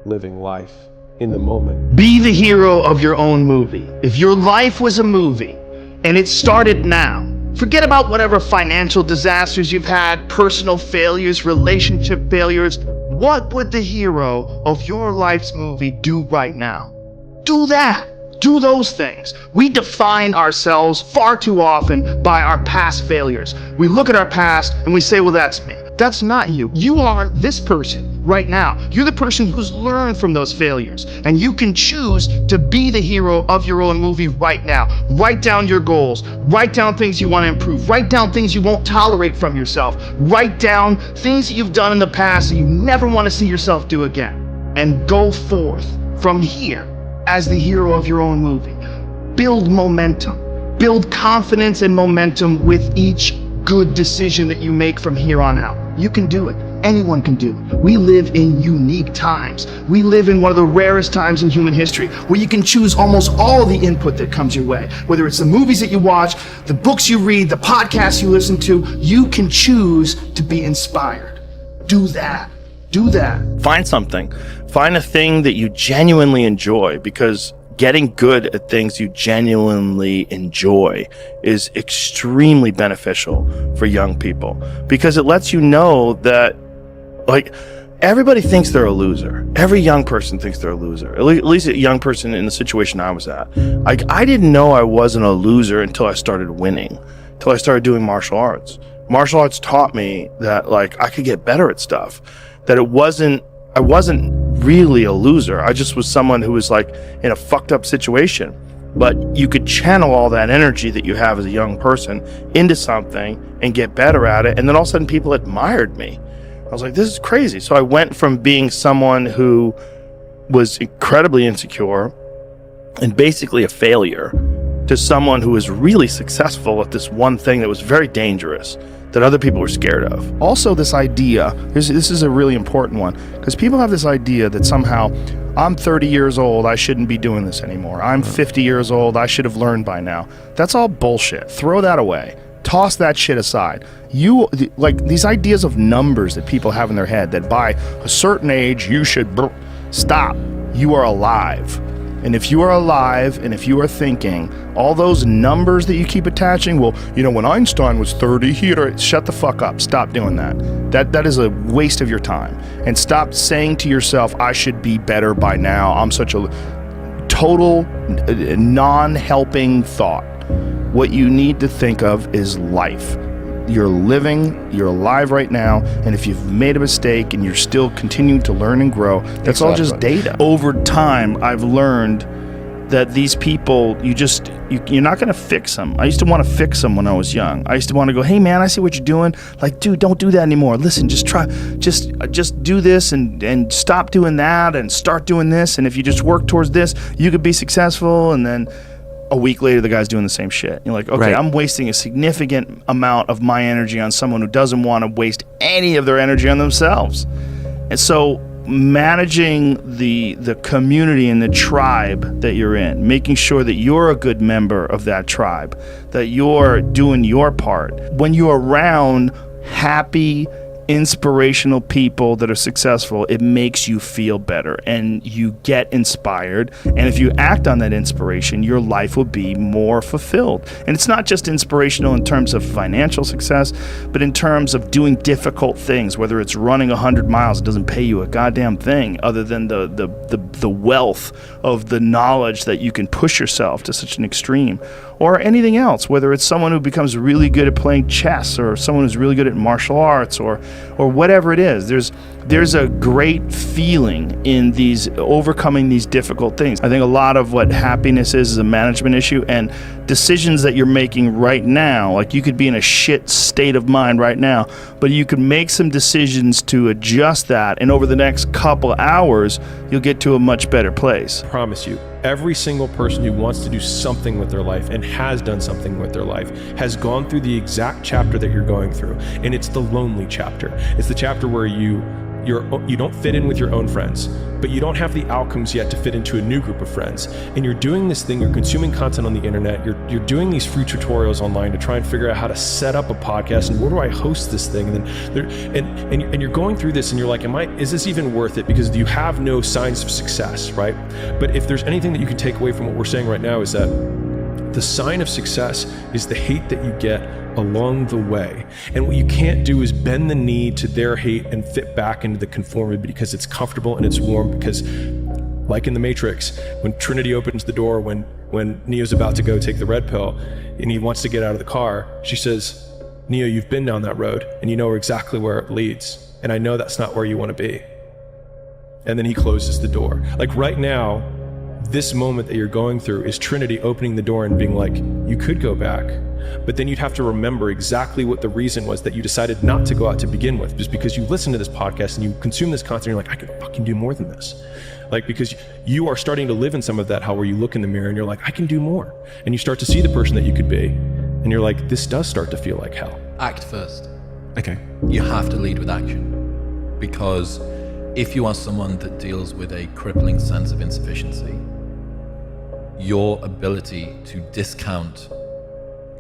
living life in the moment. Be the hero of your own movie. If your life was a movie and it started now, forget about whatever financial disasters you've had, personal failures, relationship failures. What would the hero of your life's movie do right now? Do that. Do those things. We define ourselves far too often by our past failures. We look at our past and we say, well, that's me. That's not you. You are this person right now. You're the person who's learned from those failures. And you can choose to be the hero of your own movie right now. Write down your goals. Write down things you want to improve. Write down things you won't tolerate from yourself. Write down things that you've done in the past that you never want to see yourself do again. And go forth from here as the hero of your own movie. Build momentum. Build confidence and momentum with each good decision that you make from here on out. You can do it. Anyone can do it. We live in unique times. We live in one of the rarest times in human history where you can choose almost all the input that comes your way. Whether it's the movies that you watch, the books you read, the podcasts you listen to, you can choose to be inspired. Do that. Do that. Find something. Find a thing that you genuinely enjoy, because getting good at things you genuinely enjoy is extremely beneficial for young people, because it lets you know that, like, everybody thinks they're a loser. Every young person thinks they're a loser. At least a young person in the situation I was at. Like, I didn't know I wasn't a loser until I started winning, until I started doing martial arts. Martial arts taught me that, like, I could get better at stuff, that I wasn't really a loser. I just was someone who was, like, in a fucked up situation. But you could channel all that energy that you have as a young person into something and get better at it. And then all of a sudden people admired me. I was like, this is crazy. So I went from being someone who was incredibly insecure and basically a failure to someone who was really successful at this one thing that was very dangerous, that other people were scared of. Also, this idea, this is a really important one, because people have this idea that somehow, I'm 30 years old, I shouldn't be doing this anymore. I'm 50 years old, I should have learned by now. That's all bullshit. Throw that away. Toss that shit aside. Like, these ideas of numbers that people have in their head, that by a certain age you should stop. You are alive. And if you are alive, and if you are thinking, all those numbers that you keep attaching, well, you know, when Einstein was 30, shut the fuck up. Stop doing that. That is a waste of your time. And stop saying to yourself, I should be better by now. I'm such a total non-helping thought. What you need to think of is life. You're living, you're alive right now, and if you've made a mistake and you're still continuing to learn and grow, that's all just data. Over time, I've learned that these people, you're not going to fix them. I used to want to fix them when I was young. I used to want to go, hey man, I see what you're doing. Like, dude, don't do that anymore. Listen, just do this and stop doing that and start doing this. And if you just work towards this, you could be successful. And then a week later, the guy's doing the same shit. You're like, okay, right. I'm wasting a significant amount of my energy on someone who doesn't want to waste any of their energy on themselves. And so managing the community and the tribe that you're in, making sure that you're a good member of that tribe, that you're doing your part. When you're around happy, inspirational people that are successful, it makes you feel better and you get inspired. And if you act on that inspiration, your life will be more fulfilled. And it's not just inspirational in terms of financial success, but in terms of doing difficult things, whether it's running 100 miles, it doesn't pay you a goddamn thing other than the wealth of the knowledge that you can push yourself to such an extreme, or anything else, whether it's someone who becomes really good at playing chess or someone who's really good at martial arts or whatever it is. There's a great feeling in these overcoming these difficult things. I think a lot of what happiness is a management issue, and decisions that you're making right now, like you could be in a shit state of mind right now, but you could make some decisions to adjust that, and over the next couple hours, you'll get to a much better place. I promise you, every single person who wants to do something with their life and has done something with their life has gone through the exact chapter that you're going through. And it's the lonely chapter. It's the chapter where you don't fit in with your own friends, but you don't have the outcomes yet to fit into a new group of friends. And you're doing this thing, you're consuming content on the internet, you're doing these free tutorials online to try and figure out how to set up a podcast and where do I host this thing? And you're going through this and you're like, is this even worth it? Because you have no signs of success, right? But if there's anything that you can take away from what we're saying right now, is that the sign of success is the hate that you get along the way. And what you can't do is bend the knee to their hate and fit back into the conformity because it's comfortable and it's warm. Because like in the Matrix, when Trinity opens the door, when Neo's about to go take the red pill and he wants to get out of the car, she says, Neo, you've been down that road and you know exactly where it leads. And I know that's not where you want to be. And then he closes the door. Like right now, this moment that you're going through is Trinity opening the door and being like, you could go back, but then you'd have to remember exactly what the reason was that you decided not to go out to begin with, just because you listen to this podcast and you consume this content and you're like, I can fucking do more than this. Like, because you are starting to live in some of that, how where you look in the mirror and you're like, I can do more. And you start to see the person that you could be. And you're like, this does start to feel like hell. Act first. Okay. You have to lead with action. Because if you are someone that deals with a crippling sense of insufficiency, your ability to discount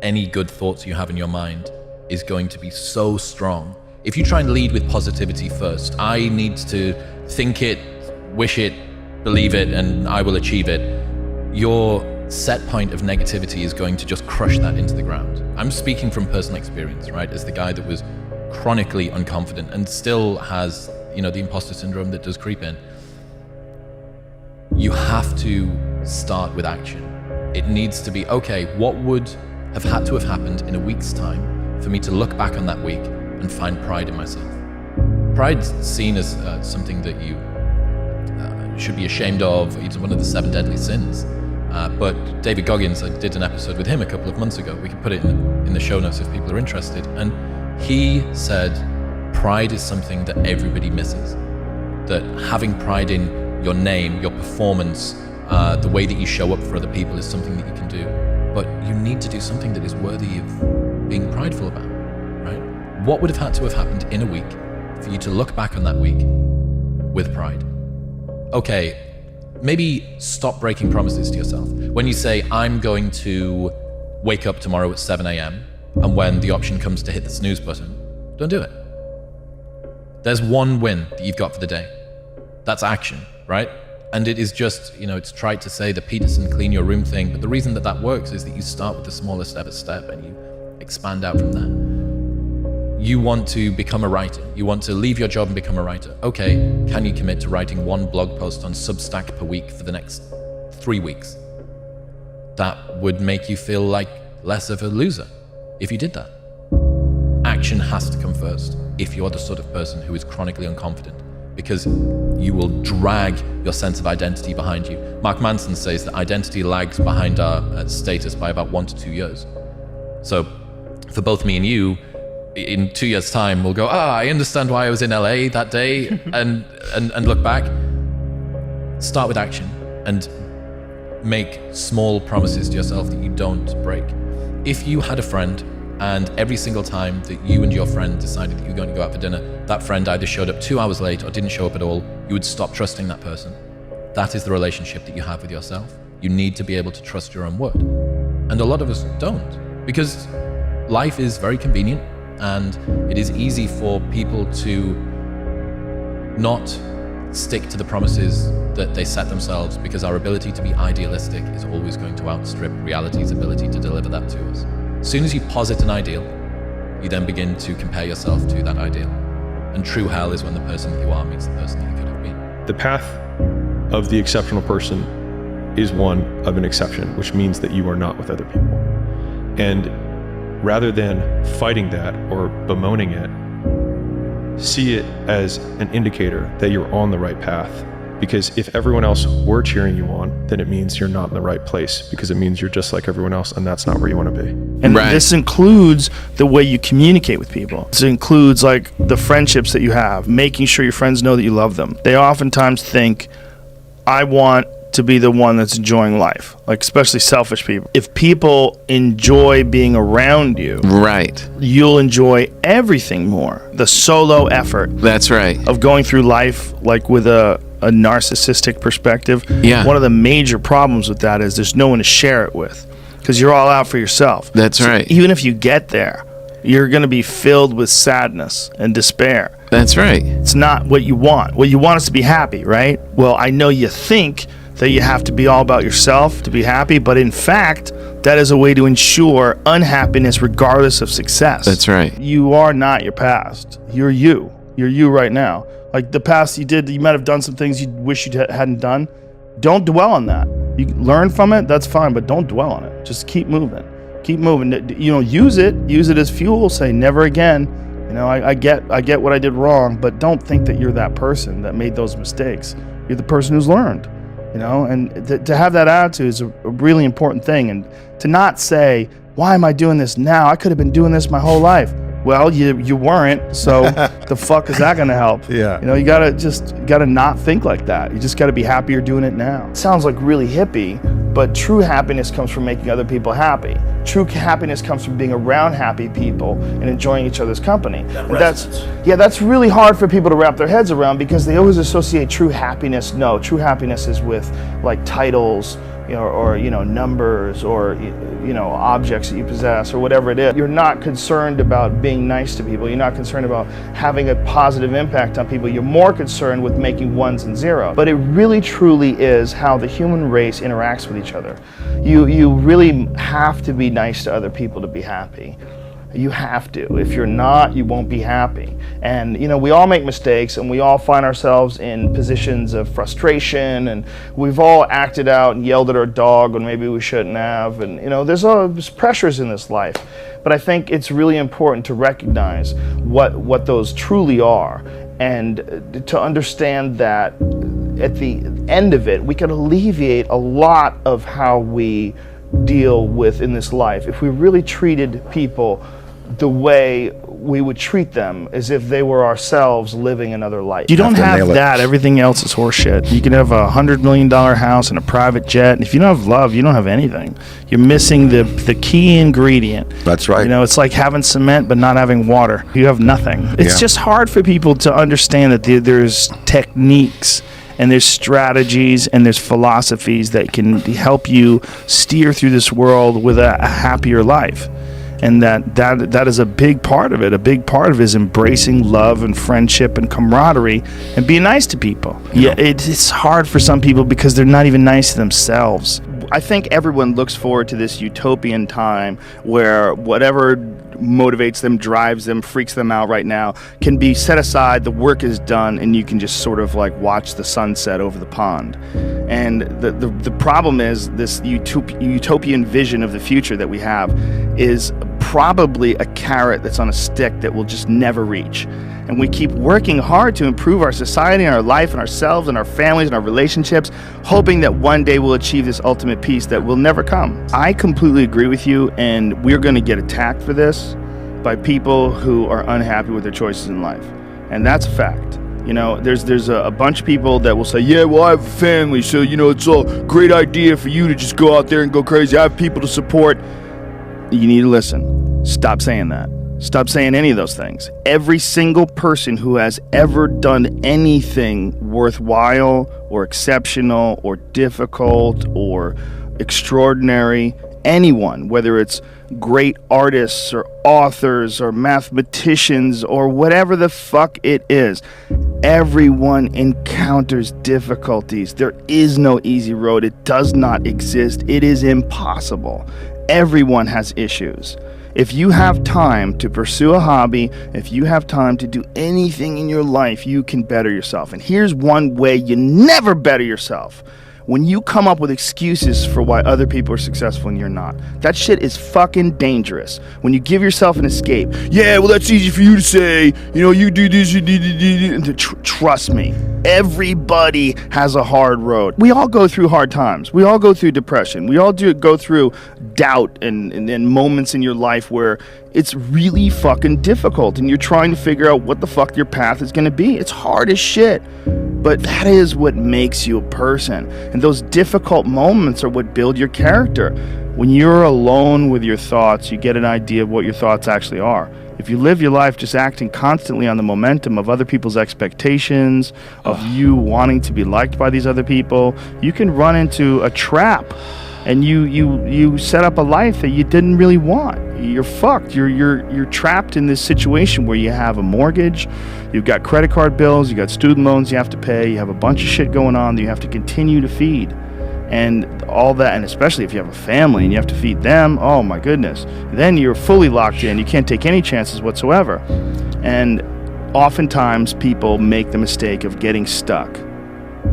any good thoughts you have in your mind is going to be so strong. If you try and lead with positivity first, I need to think it, wish it, believe it, and I will achieve it, your set point of negativity is going to just crush that into the ground. I'm speaking from personal experience, right? As the guy that was chronically unconfident and still has, the imposter syndrome that does creep in. You have to start with action. It needs to be, okay, what would have had to have happened in a week's time for me to look back on that week and find pride in myself? Pride's seen as something that you should be ashamed of. It's one of the 7 deadly sins. But David Goggins, I did an episode with him a couple of months ago. We can put it in the show notes if people are interested. And he said pride is something that everybody misses. That having pride in your name, your performance, the way that you show up for other people is something that you can do. But you need to do something that is worthy of being prideful about, right? What would have had to have happened in a week for you to look back on that week with pride? Okay, maybe stop breaking promises to yourself. When you say, I'm going to wake up tomorrow at 7 a.m., and when the option comes to hit the snooze button, don't do it. There's one win that you've got for the day. That's action, right? And it is just, it's tried to say the Peterson clean your room thing, but the reason that works is that you start with the smallest ever step and you expand out from there. You want to become a writer. You want to leave your job and become a writer. Okay, can you commit to writing 1 blog post on Substack per week for the next 3 weeks? That would make you feel like less of a loser if you did that. Action has to come first if you're the sort of person who is chronically unconfident, because you will drag your sense of identity behind you. Mark Manson says that identity lags behind our status by about 1 to 2 years. So for both me and you, in 2 years' time, we'll go, I understand why I was in LA that day, and look back. Start with action and make small promises to yourself that you don't break. If you had a friend And every single time that you and your friend decided that you were going to go out for dinner, that friend either showed up 2 hours late or didn't show up at all, you would stop trusting that person. That is the relationship that you have with yourself. You need to be able to trust your own word. And a lot of us don't, because life is very convenient and it is easy for people to not stick to the promises that they set themselves, because our ability to be idealistic is always going to outstrip reality's ability to deliver that to us. As soon as you posit an ideal, you then begin to compare yourself to that ideal. And true hell is when the person that you are meets the person that you could have been. The path of the exceptional person is one of an exception, which means that you are not with other people. And rather than fighting that or bemoaning it, see it as an indicator that you're on the right path. Because if everyone else were cheering you on, then it means you're not in the right place, because it means you're just like everyone else, and that's not where you want to be. And this includes the way you communicate with people. This includes like the friendships that you have, making sure your friends know that you love them. They oftentimes think, I want to be the one that's enjoying life, like especially selfish people. If people enjoy being around you, right, you'll enjoy everything more. The solo effort, that's right, of going through life like with a narcissistic perspective. Yeah. One of the major problems with that is there's no one to share it with, because you're all out for yourself. That's right. Even if you get there, you're going to be filled with sadness and despair. That's right. It's not what you want. What you want is to be happy, right? Well, I know you think that you have to be all about yourself to be happy, but in fact, that is a way to ensure unhappiness regardless of success. That's right. You are not your past. You're you. You're you right now. Like the past you might have done some things you wish you hadn't done. Don't dwell on that. You learn from it, that's fine, but don't dwell on it. Just keep moving. Keep moving. You know, use it as fuel. Say never again. You know, I get what I did wrong, but don't think that you're that person that made those mistakes. You're the person who's learned. You know, and to have that attitude is a really important thing. And to not say, why am I doing this now? I could have been doing this my whole life. Well, you weren't, so the fuck is that gonna help? Yeah. You know, you gotta not think like that. You just gotta be happy you're doing it now. It sounds like really hippie, but true happiness comes from making other people happy. True happiness comes from being around happy people and enjoying each other's company. And that's really hard for people to wrap their heads around, because they always associate true happiness. No, true happiness is with like titles, or numbers, or objects that you possess, or whatever it is. You're not concerned about being nice to people. You're not concerned about having a positive impact on people. You're more concerned with making ones and zeros. But it really truly is how the human race interacts with each other. You really have to be nice to other people to be happy. You have to. If you're not, you won't be happy. And we all make mistakes, and we all find ourselves in positions of frustration, and we've all acted out and yelled at our dog when maybe we shouldn't have. And there's pressures in this life. But I think it's really important to recognize what those truly are, and to understand that at the end of it, we can alleviate a lot of how we deal with in this life if we really treated people the way we would treat them, as if they were ourselves living another life. You don't have that, everything else is horseshit. You can have $100 million house and a private jet, and if you don't have love, you don't have anything. You're missing the key ingredient. That's right. It's like having cement but not having water. You have nothing. It's just hard for people to understand that there's techniques and there's strategies and there's philosophies that can help you steer through this world with a happier life. And that is a big part of it. A big part of it is embracing love and friendship and camaraderie and being nice to people. Yeah, it's hard for some people because they're not even nice to themselves. I think everyone looks forward to this utopian time where whatever motivates them, drives them, freaks them out right now can be set aside, the work is done, and you can just sort of like watch the sunset over the pond. And the problem is this utopian vision of the future that we have is probably a carrot that's on a stick that we'll just never reach. And we keep working hard to improve our society and our life and ourselves and our families and our relationships, hoping that one day we'll achieve this ultimate peace that will never come. I completely agree with you, and we're going to get attacked for this by people who are unhappy with their choices in life. And that's a fact. There's a bunch of people that will say, yeah, well, I have a family, so, it's a great idea for you to just go out there and go crazy. I have people to support. You need to listen. Stop saying that. Stop saying any of those things. Every single person who has ever done anything worthwhile or exceptional or difficult or extraordinary, anyone, whether it's great artists or authors or mathematicians or whatever the fuck it is, everyone encounters difficulties. There is no easy road. It does not exist. It is impossible. Everyone has issues. If you have time to pursue a hobby, if you have time to do anything in your life, you can better yourself. And here's one way you never better yourself. When you come up with excuses for why other people are successful and you're not. That shit is fucking dangerous. When you give yourself an escape. Yeah, well, that's easy for you to say. You know, you do this, you do. Trust me. Everybody has a hard road. We all go through hard times. We all go through depression. We all go through doubt and moments in your life where it's really fucking difficult and you're trying to figure out what the fuck your path is going to be. It's hard as shit. But that is what makes you a person. And those difficult moments are what build your character. When you're alone with your thoughts, you get an idea of what your thoughts actually are. If you live your life just acting constantly on the momentum of other people's expectations, of you wanting to be liked by these other people, you can run into a trap. And you set up a life that you didn't really want. You're fucked. You're trapped in this situation where you have a mortgage, you've got credit card bills, you got student loans you have to pay, you have a bunch of shit going on that you have to continue to feed. And all that, and especially if you have a family and you have to feed them, oh my goodness. Then you're fully locked in. You can't take any chances whatsoever. And oftentimes people make the mistake of getting stuck.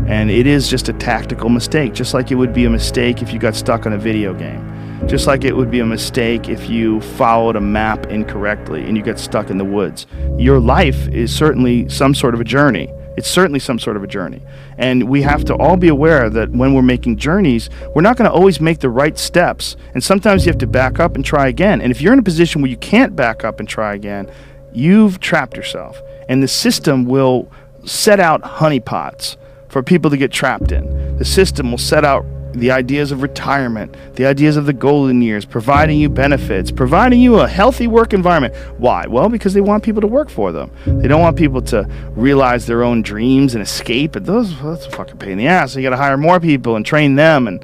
And it is just a tactical mistake, just like it would be a mistake if you got stuck on a video game. Just like it would be a mistake if you followed a map incorrectly and you get stuck in the woods. Your life is certainly some sort of a journey. It's certainly some sort of a journey. And we have to all be aware that when we're making journeys, we're not going to always make the right steps. And sometimes you have to back up and try again. And if you're in a position where you can't back up and try again, you've trapped yourself. And the system will set out honeypots for people to get trapped in. The system will set out the ideas of retirement, the ideas of the golden years, providing you benefits, providing you a healthy work environment. Why? Well, because they want people to work for them. They don't want people to realize their own dreams and escape. And that's a fucking pain in the ass. So you got to hire more people and train them. And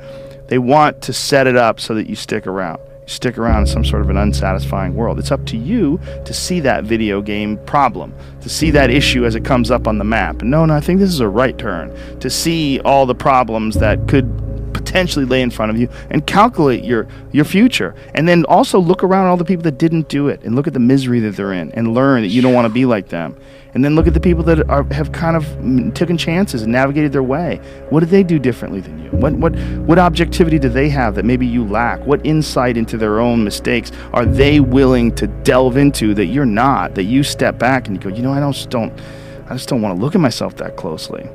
they want to set it up so that you stick around. You stick around in some sort of an unsatisfying world. It's up to you to see that video game problem, to see that issue as it comes up on the map. And no, I think this is a right turn. To see all the problems that could potentially lay in front of you and calculate your future. And then also look around at all the people that didn't do it and look at the misery that they're in and learn that you don't want to be like them. And then look at the people that have kind of taken chances and navigated their way. What did they do differently than you? What objectivity do they have that maybe you lack? What insight into their own mistakes are they willing to delve into that you're not, that you step back and you go, I just don't want to look at myself that closely.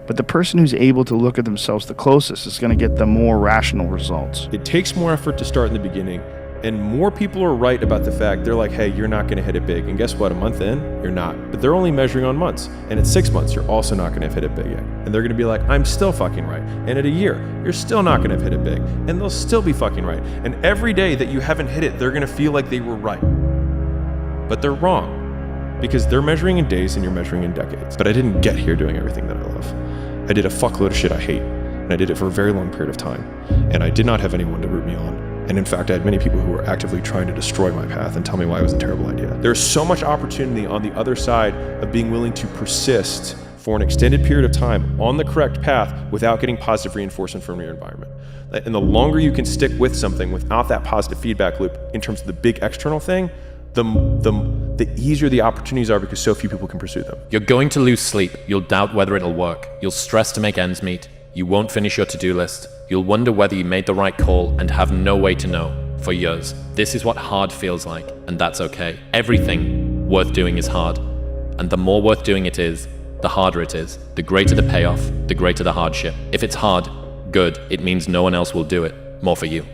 But the person who's able to look at themselves the closest is going to get the more rational results. It takes more effort to start in the beginning, and more people are right about the fact they're like, hey, you're not going to hit it big. And guess what? A month in, you're not. But they're only measuring on months. And at 6 months, you're also not going to have hit it big yet. And they're going to be like, I'm still fucking right. And at a year, you're still not going to have hit it big. And they'll still be fucking right. And every day that you haven't hit it, they're going to feel like they were right. But they're wrong. Because they're measuring in days and you're measuring in decades. But I didn't get here doing everything that I love. I did a fuckload of shit I hate, and I did it for a very long period of time. And I did not have anyone to root me on. And in fact, I had many people who were actively trying to destroy my path and tell me why it was a terrible idea. There's so much opportunity on the other side of being willing to persist for an extended period of time on the correct path without getting positive reinforcement from your environment. And the longer you can stick with something without that positive feedback loop in terms of the big external thing, the easier the opportunities are because so few people can pursue them. You're going to lose sleep. You'll doubt whether it'll work. You'll stress to make ends meet. You won't finish your to-do list. You'll wonder whether you made the right call and have no way to know for years. This is what hard feels like, and that's okay. Everything worth doing is hard, and the more worth doing it is, the harder it is. The greater the payoff, the greater the hardship. If it's hard, good. It means no one else will do it. More for you.